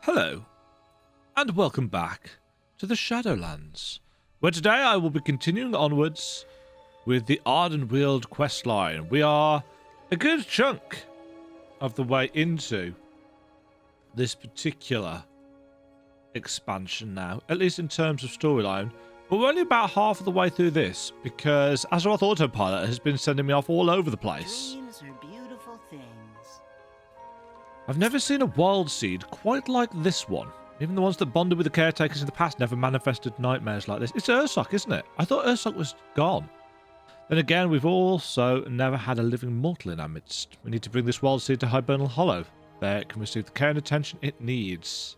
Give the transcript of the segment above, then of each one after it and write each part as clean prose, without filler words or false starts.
Hello, and welcome back to the Shadowlands, where today I will be continuing onwards with the Ardenweald questline. We are a good chunk of the way into this particular expansion now, at least in terms of storyline, but we're only about half of the way through this, because Azeroth Autopilot has been sending me off all over the place. Dreams are beautiful things. I've never seen a wild seed quite like this one. Even the ones that bonded with the caretakers in the past never manifested nightmares like this. It's Ursoc, isn't it? I thought Ursoc was gone. Then again, we've also never had a living mortal in our midst. We need to bring this wild seed to Hibernal Hollow. There it can receive the care and attention it needs.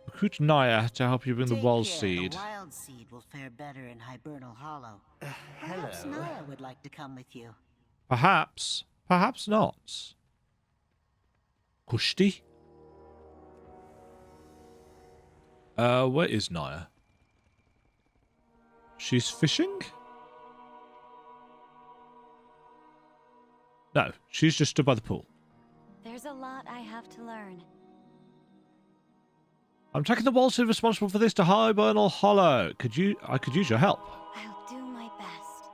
Recruit Naya to help you bring the wild seed. The wild seed will fare better in Hibernal Hollow. Hello. Perhaps Naya would like to come with you. Perhaps. Perhaps not. Kushti? Where is Naya? She's fishing? No, she's just stood by the pool. There's a lot I have to learn. I'm taking the wild seed responsible for this to Hibernal Hollow. I could use your help. I'll do my best.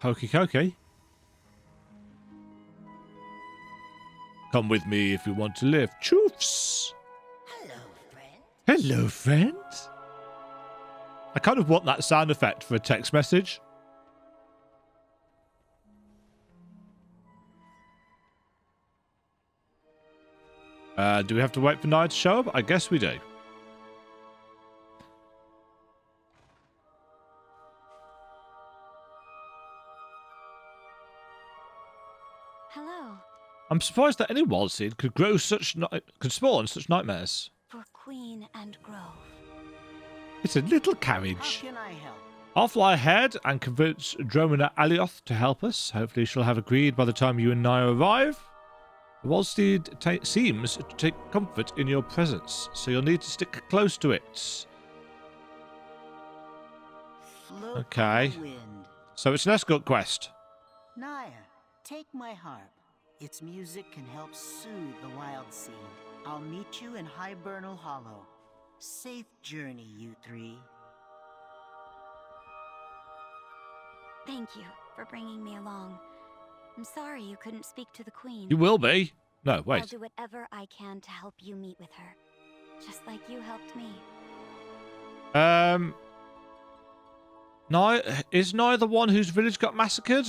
Hokey cokey. Come with me if you want to live. Choofs! Hello, friend. Hello, friend. I kind of want that sound effect for a text message. Do we have to wait for Naya to show up? I guess we do. Hello. I'm surprised that any wild seed could grow could spawn such nightmares. For Queen and Grove. It's a little How carriage. can I help? I'll fly ahead and convince Dromina Alioth to help us. Hopefully she'll have agreed by the time you and Naya arrive. The wild seed seems to take comfort in your presence, so you'll need to stick close to it. Float Okay. on the wind. So it's an escort quest. Naya, take my harp. Its music can help soothe the wild seed. I'll meet you in Hibernal Hollow. Safe journey, you three. Thank you for bringing me along. I'm sorry you couldn't speak to the Queen. You will be. No, I'll wait. do whatever I can to help you meet with her. Just like you helped me. Is Naya the one whose village got massacred?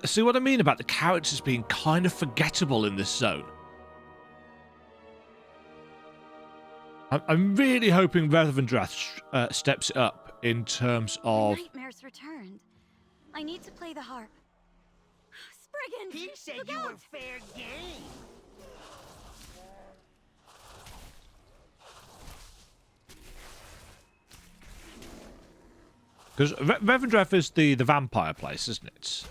See what I mean about the characters being kind of forgettable in this zone? I'm really hoping Revendreth steps it up in terms of... The nightmares returned. I need to play the harp. Spriggans! He said look you out! were fair game. Because Revendreth is the vampire place, isn't it?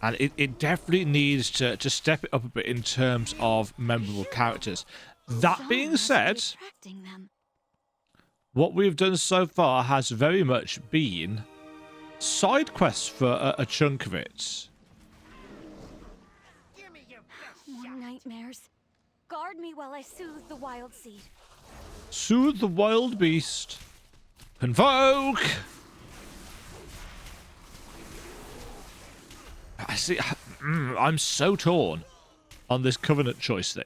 And it definitely needs to step it up a bit in terms of memorable characters. That being said, Attracting them. what we've done so far has very much been side quests for a chunk of it. Give me your best More shot. nightmares. Guard me while I soothe the wild seed. Soothe the wild beast. Convoke! I see. I'm so torn on this Covenant choice thing.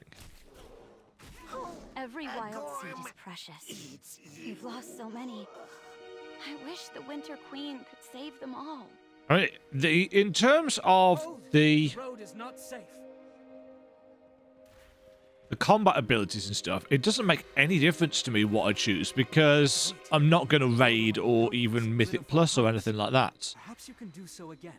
Every wild seed is precious. We've lost so many. I wish the Winter Queen could save them all. I mean, in terms of the road is not safe. combat abilities and stuff, it doesn't make any difference to me what I choose because I'm not going to raid or even Mythic Plus or anything like that. Perhaps you can do so again.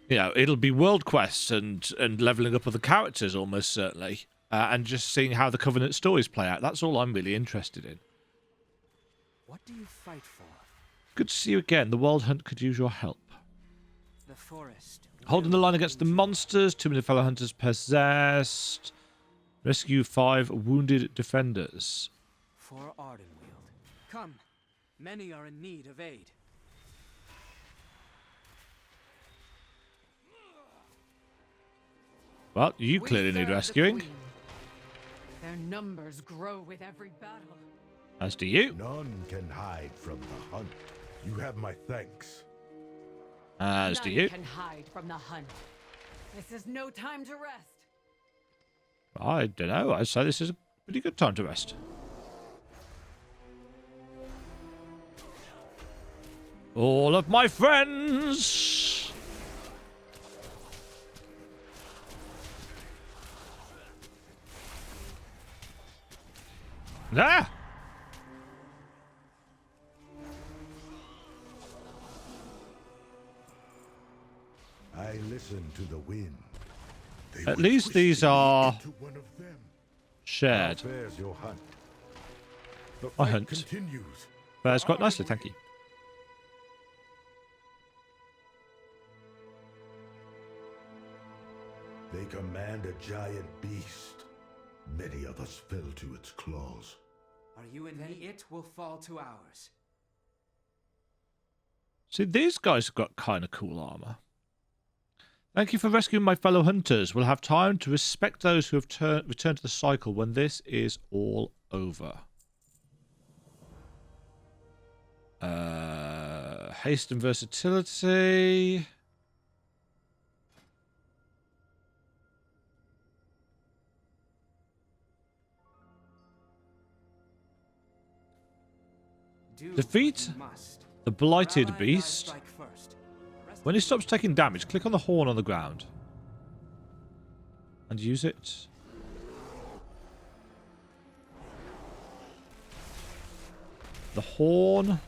You know, it'll be world quests and leveling up of the characters almost certainly, and just seeing how the Covenant stories play out. That's all I'm really interested in. What do you fight for? Good to see you again. The Wild Hunt could use your help. The forest. Holding the line against the monsters. 2 many fellow hunters possessed. Rescue 5 wounded defenders. For Ardenweald. Come. Many are in need of aid. Well, you We clearly need serve the rescuing. Queen. Their numbers grow with every battle. As do you. None can hide from the hunt. You have my thanks. As do None you. can hide from the hunt. This is no time to rest. I don't know. I'd say this is a pretty good time to rest. All of my friends. Ah! I listen to the wind. They At were least these twisting me are into one of them. shared. How fares your hunt? The My fight hunt. continues. Fares quite nicely, thank you. They command a giant beast. Many of us fell to its claws. Are you in need? It will fall to ours. See, these guys have got kind of cool armor. Thank you for rescuing my fellow hunters. We'll have time to respect those who have returned to the cycle when this is all over. Haste and versatility. Do Defeat what you must. the blighted Ally gotta beast. strike first. Rest When he stops taking damage, click on the horn on the ground. And use it. The horn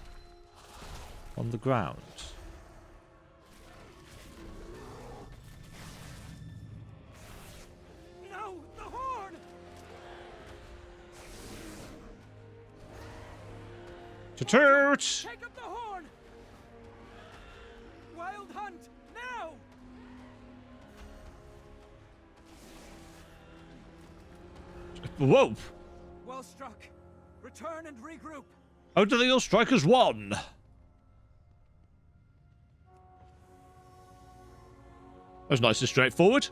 on the ground. No, the horn! To toot! Take up the horn! Wild hunt, now! Whoa! Well struck. Return and regroup. Out to the all strikers one. That was nice and straightforward.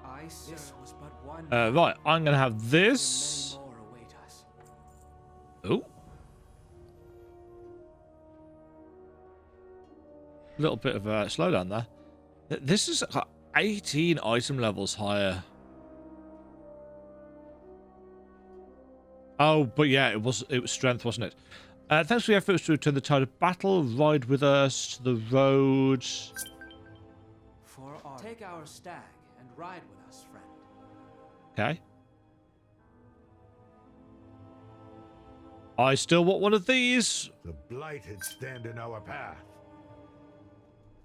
I this was but one. Right, I'm going to have this. Many more await us. Oh. A little bit of a slowdown there. This is 18 item levels higher. Oh, but yeah, it was strength, wasn't it? Thanks for your efforts to return the tide of battle. Ride with us to the road. For our take our stag and ride with us, friend. Okay. I still want one of these. The blighted stand in our path.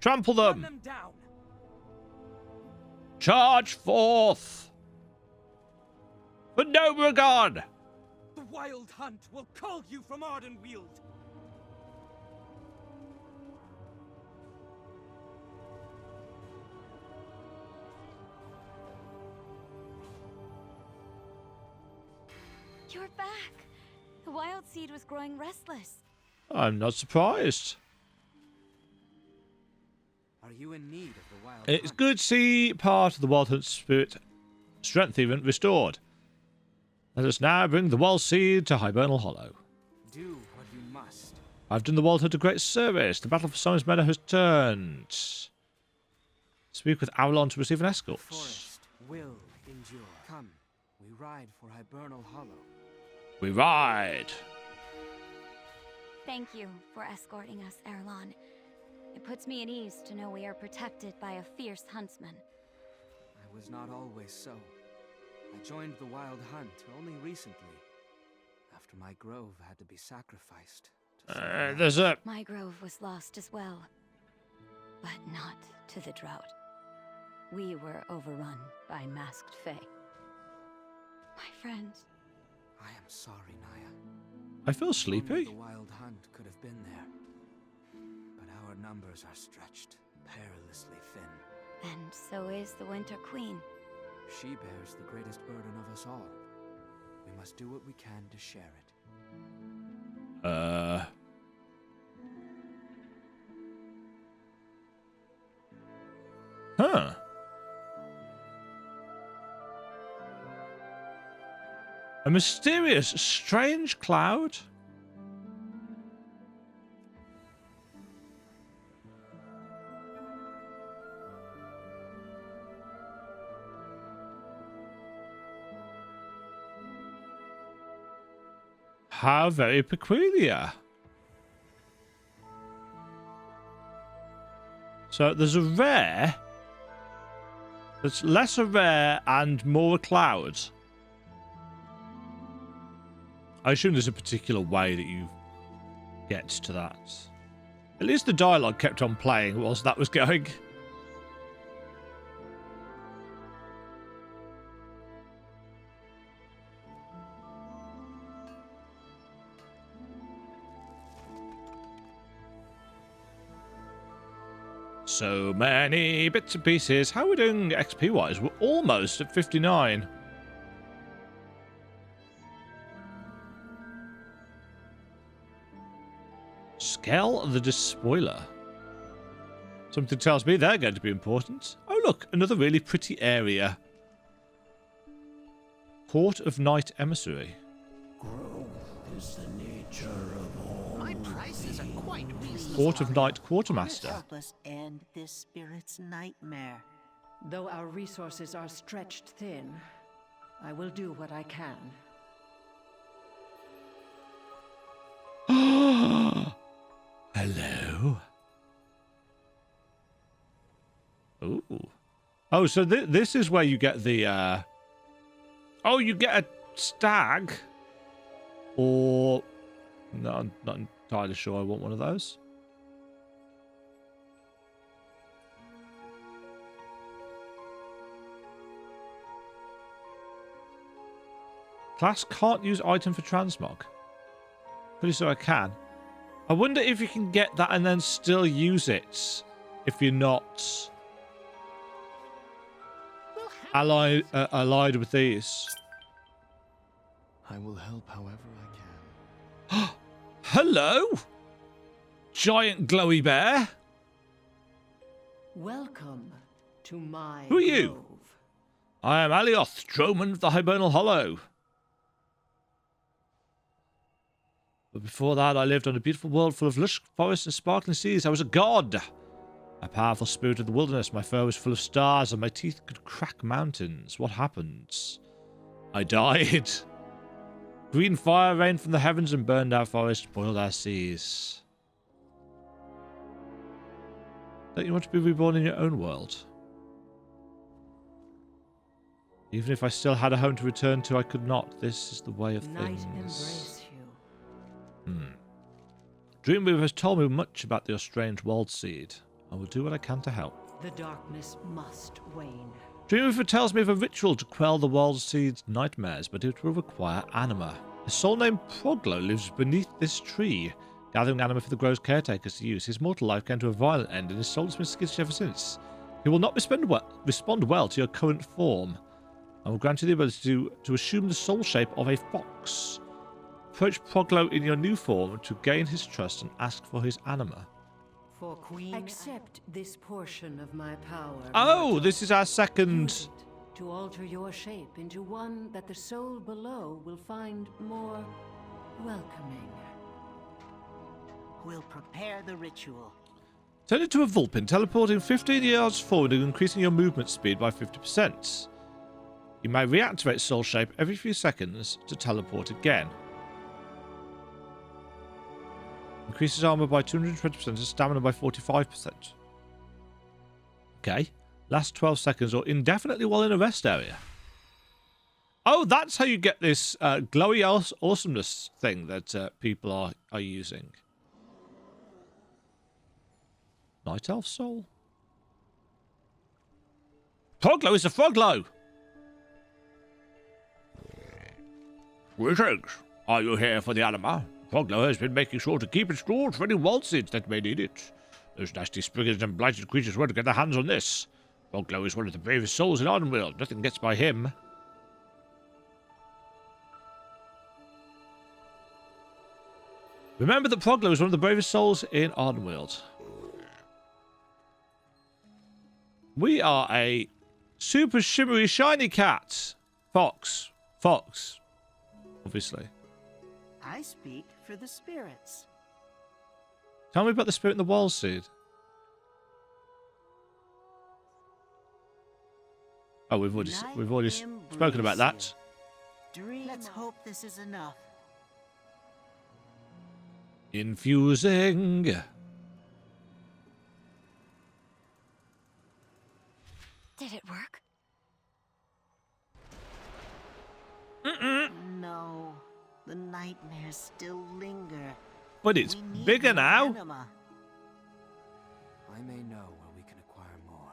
Trample Run them. them down. Charge forth. For no regard. The wild hunt will cull you from Ardenweald. You're back. The wild seed was growing restless. I'm not surprised. Are you in need of the wild It's hunt? good to see part of the Wild Hunt spirit, strength even, restored. Let us now bring the Wild Seed to Hibernal Hollow. Do what you must. I've done the Wild Hunt a great service. The battle for Summon's Meadow has turned. Speak with Avalon to receive an The escort. forest will endure. Come, we ride for Hibernal Hollow. We ride. Thank you for escorting us, Erlon. It puts me at ease to know we are protected by a fierce huntsman. I was not always so. I joined the wild hunt only recently, after my grove had to be sacrificed. To someone There's a... My grove was lost as well, but not to the drought. We were overrun by masked fae. My friends, I am sorry, Naya. I feel Only sleepy. the wild hunt could have been there. But our numbers are stretched perilously thin. and so is the Winter Queen. She bears the greatest burden of us all. We must do what we can to share it. Huh. A mysterious, strange cloud? How very peculiar. So there's a rare that's lesser rare and more clouds. I assume there's a particular way that you get to that. At least the dialogue kept on playing whilst that was going. So many bits and pieces. How are we doing XP wise? We're almost at 59. Scale the Despoiler. Something tells me they're going to be important. Oh look, another really pretty area. Port of Night Emissary. Growth is the nature of all. My prices are quite reasonable. Port of Night Quartermaster. Help us end this spirit's nightmare. Though our resources are stretched thin, I will do what I can. Hello. Ooh. Oh, so this is where you get the, Oh, you get a stag. Or... No, I'm not entirely sure I want one of those. Class can't use item for transmog. Pretty sure I can. I wonder if you can get that and then still use it if you're not allied with these. I will help however I can. Hello, giant glowy bear. Welcome to my Who are you? grove. I am Azeroth, Dromund of the Hibernal Hollow. But before that, I lived on a beautiful world full of lush forests and sparkling seas. I was a god, a powerful spirit of the wilderness. My fur was full of stars, and my teeth could crack mountains. What happened? I died. Green fire rained from the heavens and burned our forests, boiled our seas. Don't you want to be reborn in your own world? Even if I still had a home to return to, I could not. This is the way of Night things. embrace you. Dreamweaver has told me much about your strange world seed. I will do what I can to help. The darkness must wane. Dreamweaver tells me of a ritual to quell the world seed's nightmares, but it will require anima. A soul named Proglo lives beneath this tree, gathering anima for the grove's caretakers to use. His mortal life came to a violent end, and his soul has been skittish ever since. He will not respond well to your current form. I will grant you the ability to assume the soul shape of a fox. Approach Proglo in your new form to gain his trust and ask for his anima. For Queen, accept this portion of my power. Oh, mortal. this is our second... Use it to alter your shape into one that the soul below will find more welcoming. We'll prepare the ritual. Turn into a Vulpin, teleporting 15 yards forward and increasing your movement speed by 50%. You may reactivate soul shape every few seconds to teleport again. Increases armor by 220% and stamina by 45%. Okay. Last 12 seconds or indefinitely while in a rest area. Oh, that's how you get this glowy awesomeness thing that people are using. Night Elf Soul? Proglo is a Froglo! Greetings. Are you here for the anima? Proglo has been making sure to keep it stored for any world seeds that may need it. Those nasty spriggans and blighted creatures won't get their hands on this. Froglow is one of the bravest souls in Ardenweald. Nothing gets by him. Remember that Froglow is one of the bravest souls in Ardenweald. We are a super shimmery shiny cat. Fox. Fox. Obviously. I speak for the spirits. Tell me about the spirit in the wild seed. Oh, we've already spoken about that. Let's hope this is enough. Infusing. Did it work? No, the nightmares still linger. But it's We need bigger more now. anima. I may know where we can acquire more.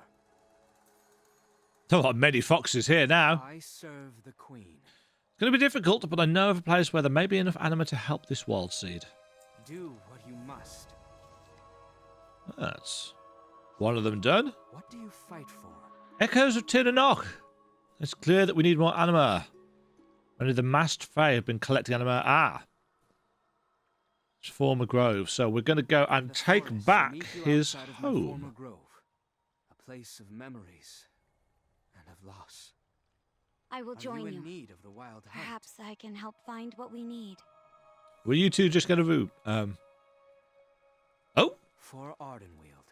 There are many foxes here now. I serve the queen. It's going to be difficult, but I know of a place where there may be enough anima to help this wild seed. Do what you must. That's one of them done. What do you fight for? Echoes of Tiranoch. It's clear that we need more anima. Only the masked fae have been collecting anima. Ah. It's former grove. So we're going to go and The take forest back will meet you his outside of my former home. grove, a place of memories and of loss. I will Are join you you. in need of the wild hunt? Perhaps I can help find what we need. Were you two just going to... Oh. For Ardenweald.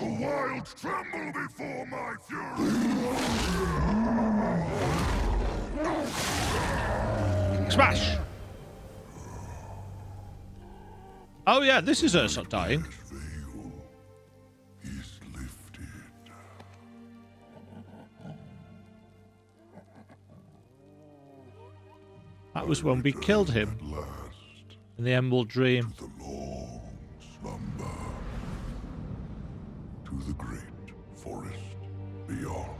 The wild tremble before my fury! Smash! Oh yeah, this is us not dying. Veil is lifted. That was when we killed him At last, in the Emerald Dream. to the long slumber. To the great forest beyond.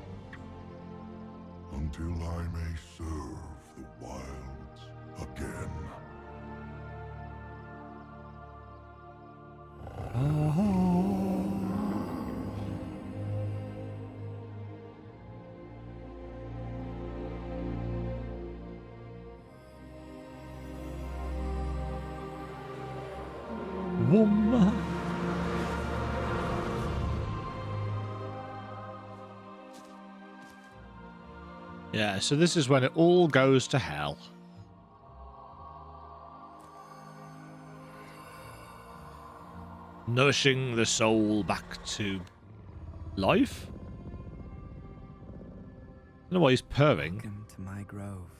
Until I may serve the wilds again. Woman. Yeah, so this is when it all goes to hell. Nourishing the soul back to life? I don't know why he's purring. Welcome to my grove,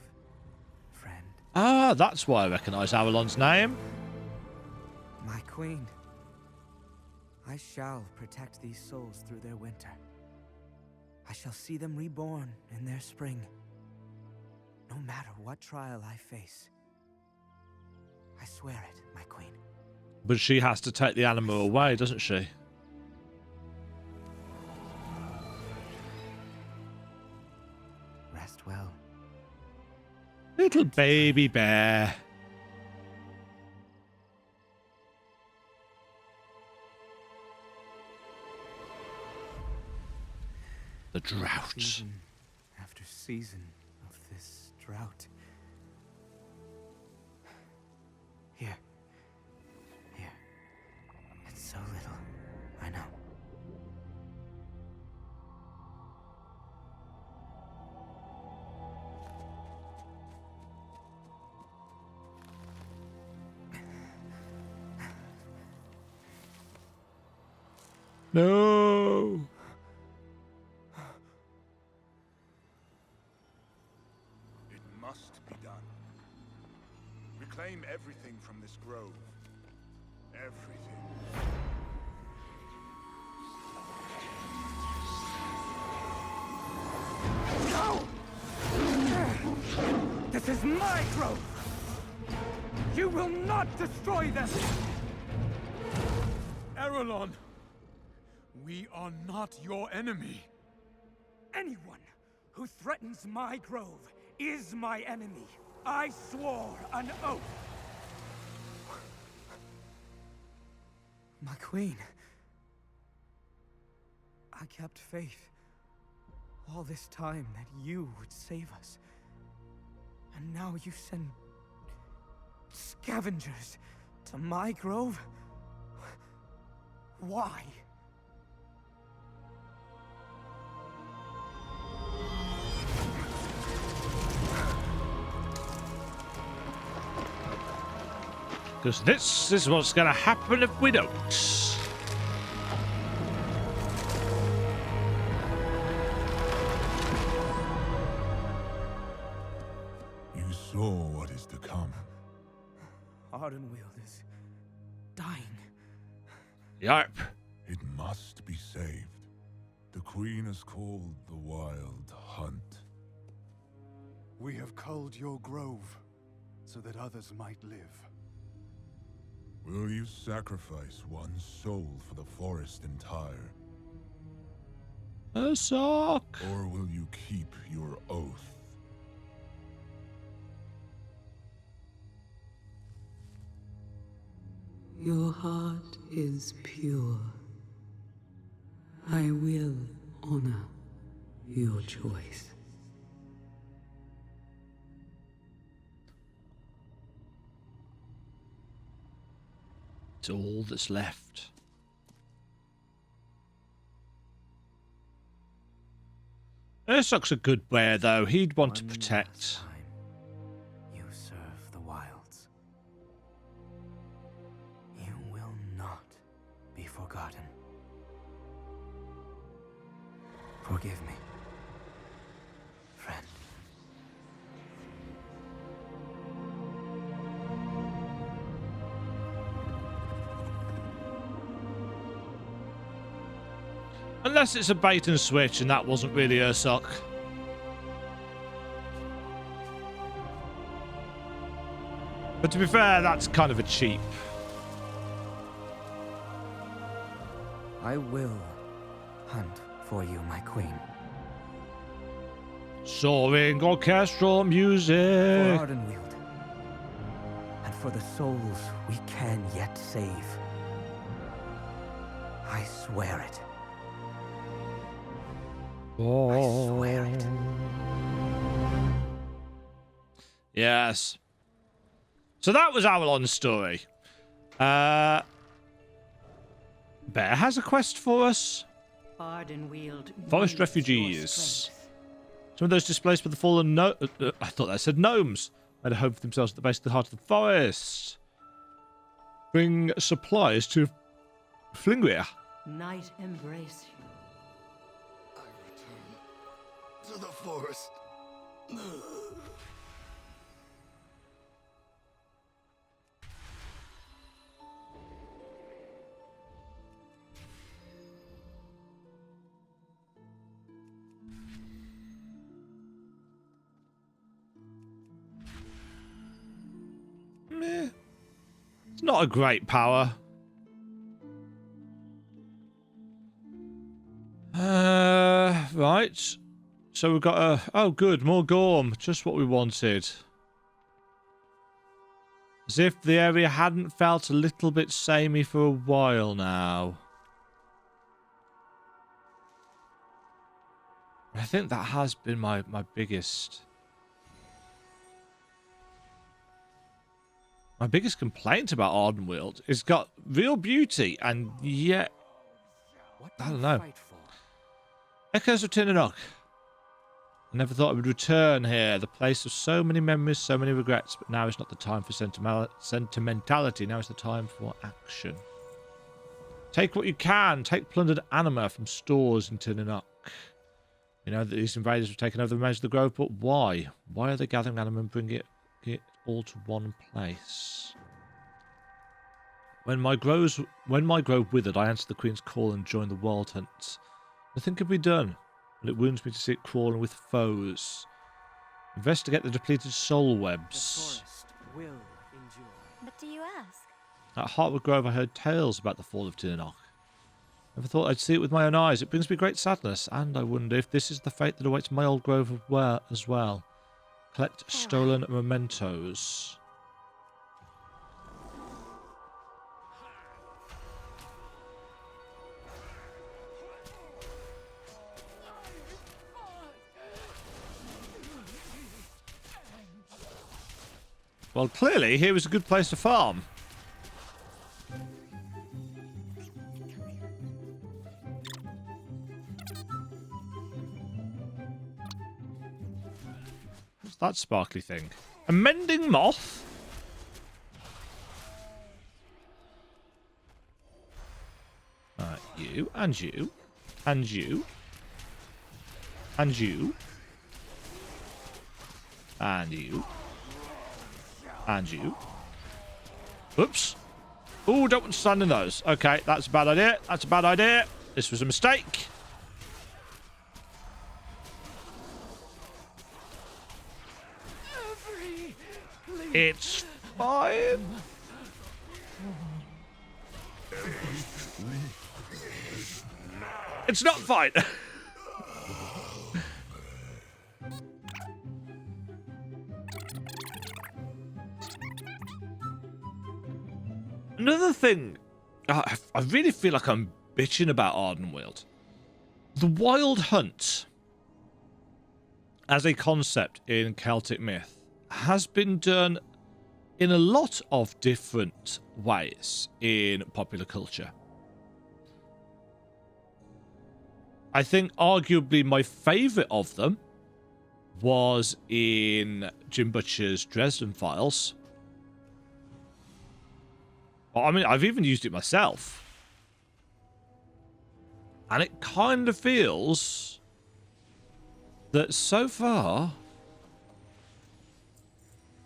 friend. Ah, that's why I recognise Avalon's name. My queen. I shall protect these souls through their winter. I shall see them reborn in their spring. No matter what trial I face. I swear it, my queen. But she has to take the animal away, doesn't she? Rest well. Little baby bear. The drought. Season after season of this drought. Here. Here. It's so little. I know. No. It must be done. Reclaim everything from this grove. Everything. This is my grove! You will not destroy them! Arelon! We are not your enemy. Anyone who threatens my grove is my enemy. I swore an oath. My queen. I kept faith all this time that you would save us. And now you send scavengers to my grove? Why? Because this is what's going to happen if we don't. You saw what is to come. Ardenweald is dying. Yarp. It must be saved. The Queen is called the Wild Hunt. We have culled your grove, so that others might live. Will you sacrifice one soul for the forest entire? A sock. Or will you keep your oath? Your heart is pure. I will honor your choice. It's all that's left. Ursock's a good bear, though. He'd want to protect. You serve the wilds. You will not be forgotten. Forgive me, friend. Unless it's a bait and switch, and that wasn't really Ursock. But to be fair, that's kind of a cheap. I will hunt for you, my queen. Soaring orchestral For music. Ardenweald. And for the souls we can yet save. I swear it. I swear it. Yes. So that was Avalon's story. Bear has a quest for us. Ardenweald. Forest refugees. Some of those displaced by the fallen I thought that said gnomes. Made a home for themselves at the base of the heart of the forest. Bring supplies to Flingria. Night embrace you. I return to the forest. Meh. It's not a great power. Right. So we've got a... Oh, good. More gorm. Just what we wanted. As if the area hadn't felt a little bit samey for a while now. I think that has been my biggest... My biggest complaint about Ardenweald. It's got real beauty, and yet... I don't know. Echoes of Tinnock. I never thought I would return here, the place of so many memories, so many regrets, but now is not the time for sentimentality, now is the time for action. Take what you can, take plundered anima from stores in Tinnock. You know that these invaders have taken over the remains of the grove, but why? Why are they gathering anima and bringing it all to one place? When my grove withered, I answered the Queen's call and joined the Wild Hunt. Nothing can be done, but it wounds me to see it crawling with foes. Investigate the depleted soul webs. The forest will endure. But do you ask? At Heartwood Grove, I heard tales about the fall of Tinnock. Never thought I'd see it with my own eyes. It brings me great sadness, and I wonder if this is the fate that awaits my old grove as well. Collect stolen mementos. Well, clearly, here is a good place to farm. What's that sparkly thing? A mending moth? You, and you, and you, and you, and you. And you. Whoops. Oh, don't want to stand in those. Okay, that's a bad idea. That's a bad idea. This was a mistake. It's fine. It's not fine. Another thing, I really feel like I'm bitching about Ardenweald. The wild hunt, as a concept in Celtic myth, has been done in a lot of different ways in popular culture. I think arguably my favourite of them was in Jim Butcher's Dresden Files. I mean, I've even used it myself. And it kind of feels that so far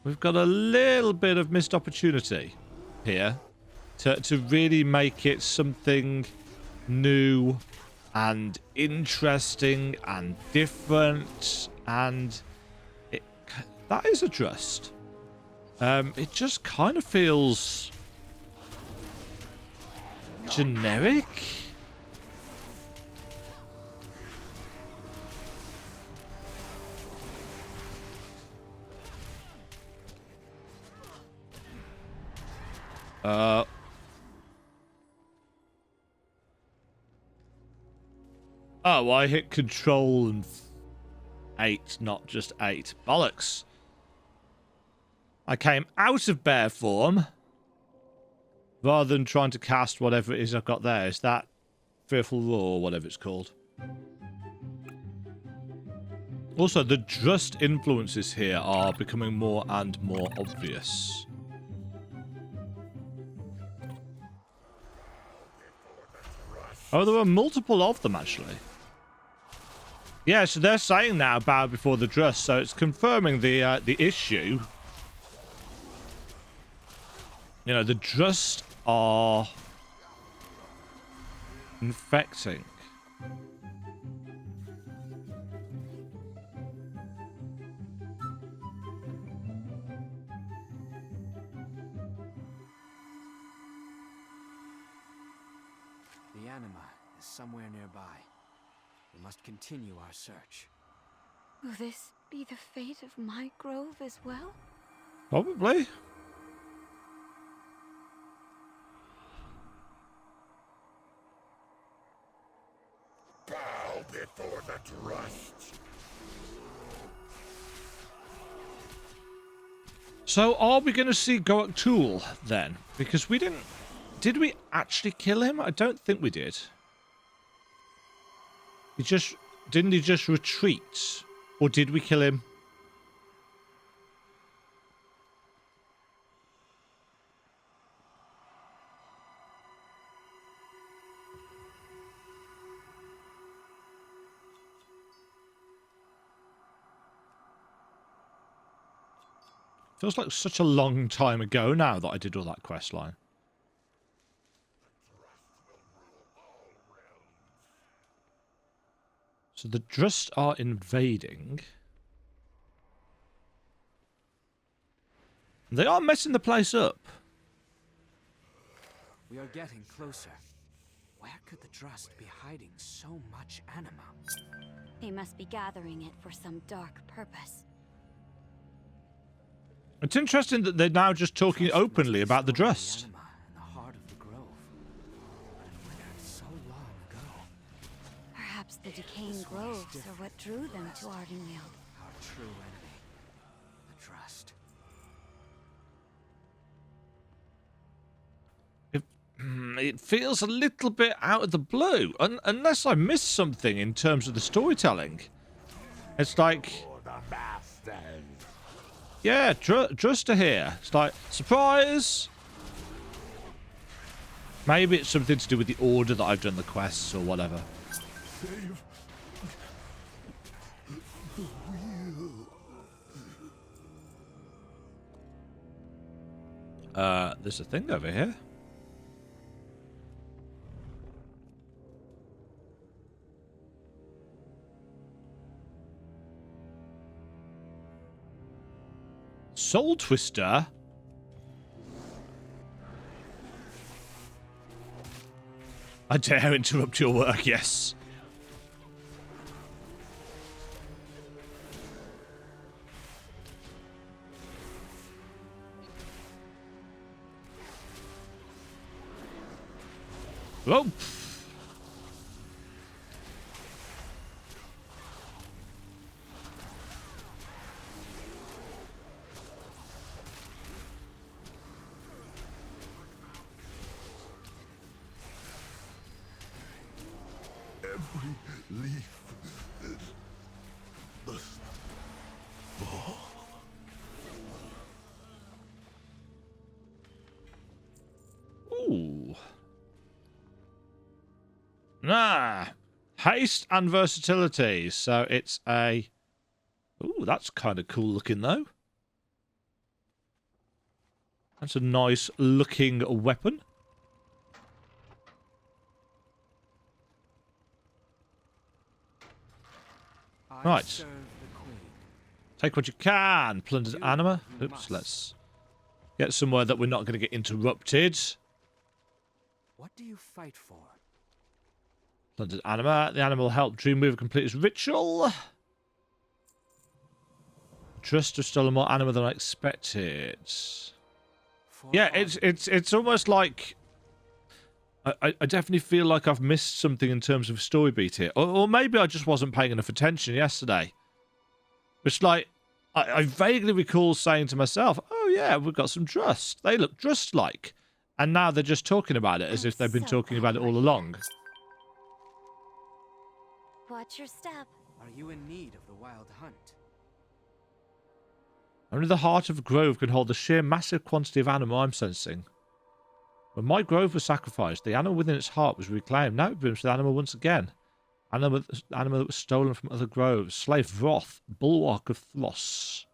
we've got a little bit of missed opportunity here to really make it something new and interesting and different, and that is a trust. It just kind of feels generic. Oh, I hit control and 8, not just 8. Bollocks. I came out of bear form rather than trying to cast whatever it is I've got there. Is that Fearful Roar or whatever it's called? Also, the Drust influences here are becoming more and more obvious. Oh, there are multiple of them, actually. Yeah, so they're saying now bow before the Drust, so it's confirming the issue. You know, the Drust are infecting. The anima is somewhere nearby. We must continue our search. Will this be the fate of my grove as well? Probably. Bow before the Drust. So are we going to see Goak Tool then? Because we didn't... Did we actually kill him? I don't think we did. He just... Didn't he just retreat? Or did we kill him? Feels like such a long time ago now that I did all that quest line. So the Drust are invading. They are messing the place up. We are getting closer. Where could the Drust be hiding so much anima? They must be gathering it for some dark purpose. It's interesting that they're now just talking openly about the Drust. In the heart of the grove. But it withered so long ago. Perhaps the decaying groves are what drew them to Ardenweald. Our true enemy, the Drust. It feels a little bit out of the blue, unless I missed something in terms of the storytelling. It's like, yeah, Drust are here. It's like, surprise! Maybe it's something to do with the order that I've done the quests or whatever. There's a thing over here. Soul Twister? I dare interrupt your work, yes. Whoa. Every leaf is the spore. Ooh. Haste and versatility. So it's a... Ooh, that's kind of cool looking, though. That's a nice looking weapon. Right. Take what you can. Plundered anima. Oops, let's get somewhere that we're not going to get interrupted. What do you fight for? Plundered anima. The animal helped Dreamweaver complete his ritual. Trust have stolen more anima than I expected. Yeah, it's almost like I definitely feel like I've missed something in terms of story beat here. Or maybe I just wasn't paying enough attention yesterday. It's like, I vaguely recall saying to myself, oh yeah, we've got some Drust. They look Drust-like. And now they're just talking about it as if they've been talking about it all along. Watch your step. Are you in need of the wild hunt? Only the heart of a grove can hold the sheer massive quantity of anima I'm sensing. When my grove was sacrificed, the animal within its heart was reclaimed. Now it brims with anima once again. Anima that was stolen from other groves. Slave Vroth, bulwark of Thros.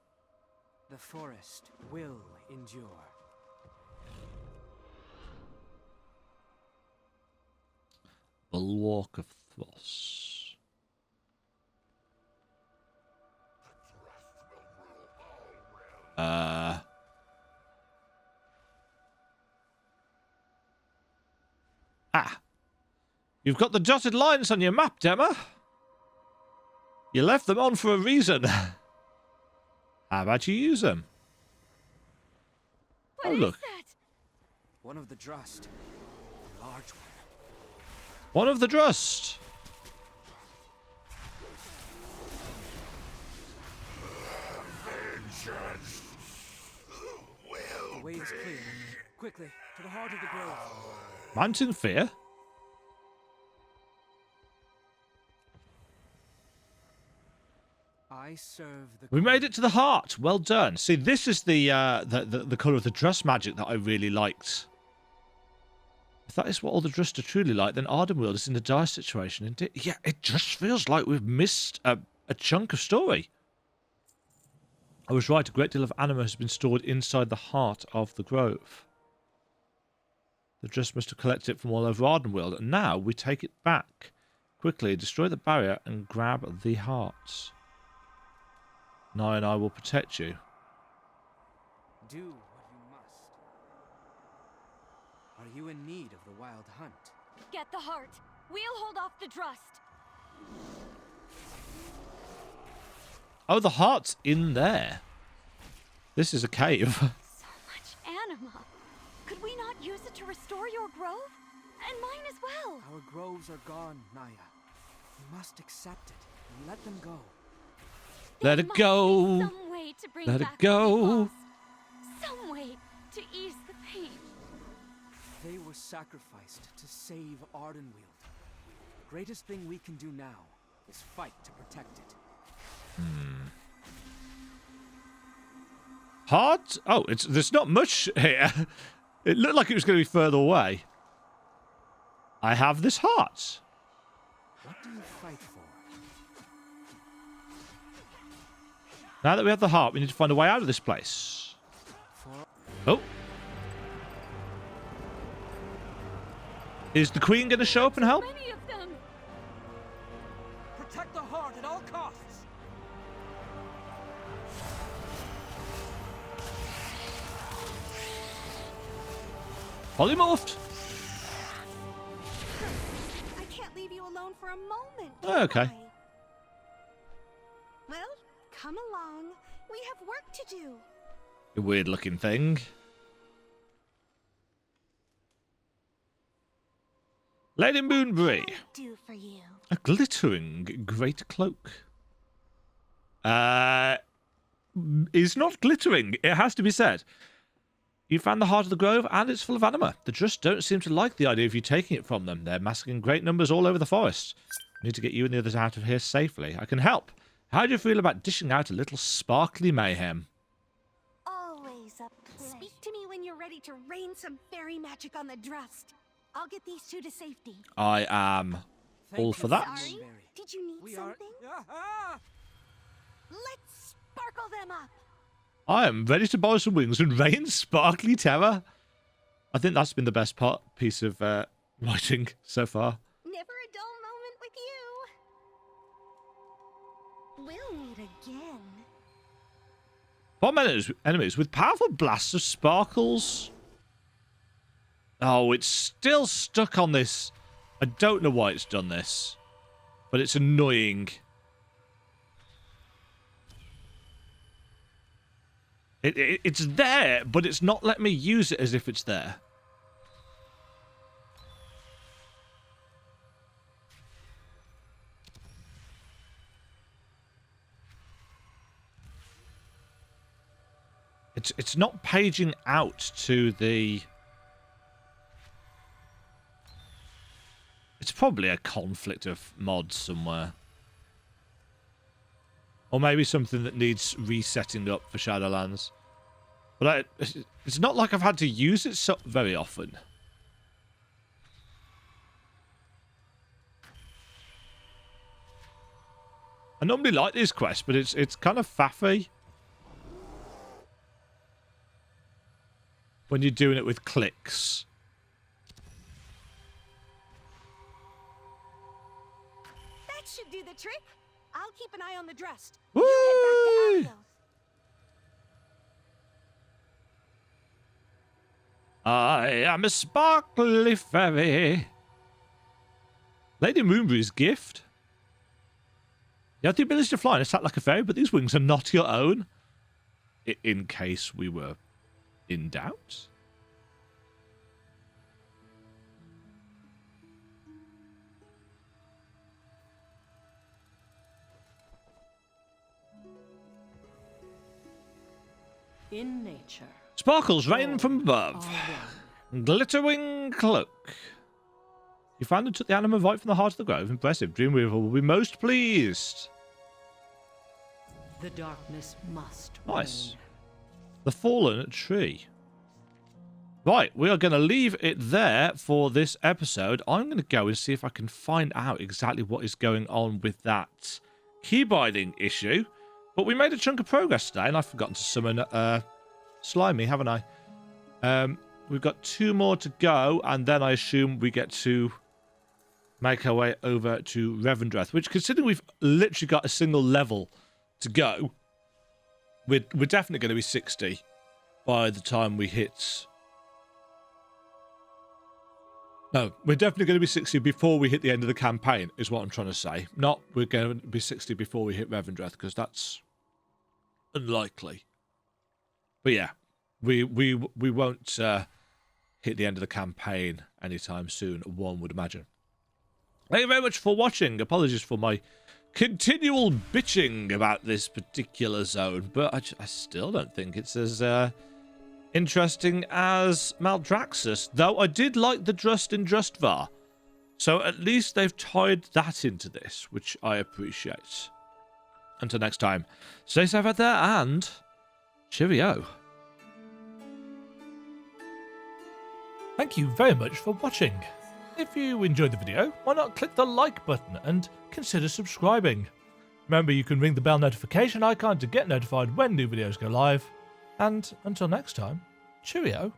The forest will endure. Bulwark of Thros. You've got the dotted lines on your map, Demma. You left them on for a reason. How about you use them? What is look. that? One of the Drust. A large one. One of the Drust. The way is clear. Quickly, to the heart of the grove. Mountain Fear? I serve the We made it to the heart. Well done. See, this is the colour of the Drust magic that I really liked. If that is what all the Drust are truly like, then Ardenweald is in a dire situation. Indeed. Yeah, it just feels like we've missed a chunk of story. I was right. A great deal of anima has been stored inside the heart of the grove. The Drust must have collected it from all over Ardenweald, and now we take it back. Quickly, destroy the barrier and grab the hearts. Nye and I will protect you. Do what you must. Are you in need of the wild hunt? Get the heart. We'll hold off the Drust. Oh, the heart's in there. This is a cave. So much anima. Could we not use it to restore your grove? And mine as well. Our groves are gone, Naya. We must accept it and let them go. Let it go. Some way to bring Let it back go. what we lost. Some way to ease the pain. They were sacrificed to save Ardenweald. Greatest thing we can do now is fight to protect it. Heart? Oh, there's not much here. It looked like it was going to be further away. I have this heart. What do you fight for? Now that we have the heart, we need to find a way out of this place. Oh. Is the queen going to show up and help? Many of them. Protect the heart at all costs. Polymorphed. I can't leave you alone for a moment. Oh, okay. can I? Well, come along. We have work to do. A weird looking thing. Lady Moonbury. What can I do for you? A glittering great cloak. Is not glittering, it has to be said. You found the heart of the grove, and it's full of anima. The Just don't seem to like the idea of you taking it from them. They're massing in great numbers all over the forest. I need to get you and the others out of here safely. I can help. How do you feel about dishing out a little sparkly mayhem? Always a pleasure. Speak to me when you're ready to rain some fairy magic on the Drust. I'll get these two to safety. I am all for that. Sorry? Did you need something? Let's sparkle them up. I am ready to borrow some wings and rain sparkly terror. I think that's been the best piece of writing so far. Never a dull moment with you. We'll meet again. Bomb enemies with powerful blasts of sparkles. Oh, it's still stuck on this. I don't know why it's done this, but it's annoying. It's there, but it's not letting me use it as if it's there. It's not paging out to the... It's probably a conflict of mods somewhere. Or maybe something that needs resetting up for Shadowlands. But it's not like I've had to use it so very often. I normally like these quests, but it's kind of faffy when you're doing it with clicks. That should do the trick. I'll keep an eye on the Drust. Woo! You head back to Azerothian. I am a sparkly fairy. Lady Moonbury's gift. You have the ability to fly and attack like a fairy, but these wings are not your own. In case we were in doubt. In nature. Sparkles rain from above. Glittering cloak. You found and took the anima right from the heart of the grove. Impressive. Dreamweaver will be most pleased. The darkness must Nice. reign. The fallen tree. Right, we are going to leave it there for this episode. I'm going to go and see if I can find out exactly what is going on with that key binding issue. But we made a chunk of progress today, and I've forgotten to summon Slimy, haven't I? We've got 2 more to go, and then I assume we get to make our way over to Revendreth, which, considering we've literally got a single level to go, we're definitely going to be 60 by the time we hit... No, we're definitely going to be 60 before we hit the end of the campaign, is what I'm trying to say. Not we're going to be 60 before we hit Revendreth, because that's unlikely. But yeah, we won't hit the end of the campaign anytime soon, one would imagine. Thank you very much for watching. Apologies for my continual bitching about this particular zone, but I still don't think it's as interesting as Maldraxxus, though I did like the Drust in Drustvar. So at least they've tied that into this, which I appreciate. Until next time, stay safe out there and cheerio. Thank you very much for watching. If you enjoyed the video, why not click the like button and consider subscribing. Remember, you can ring the bell notification icon to get notified when new videos go live. And until next time, cheerio.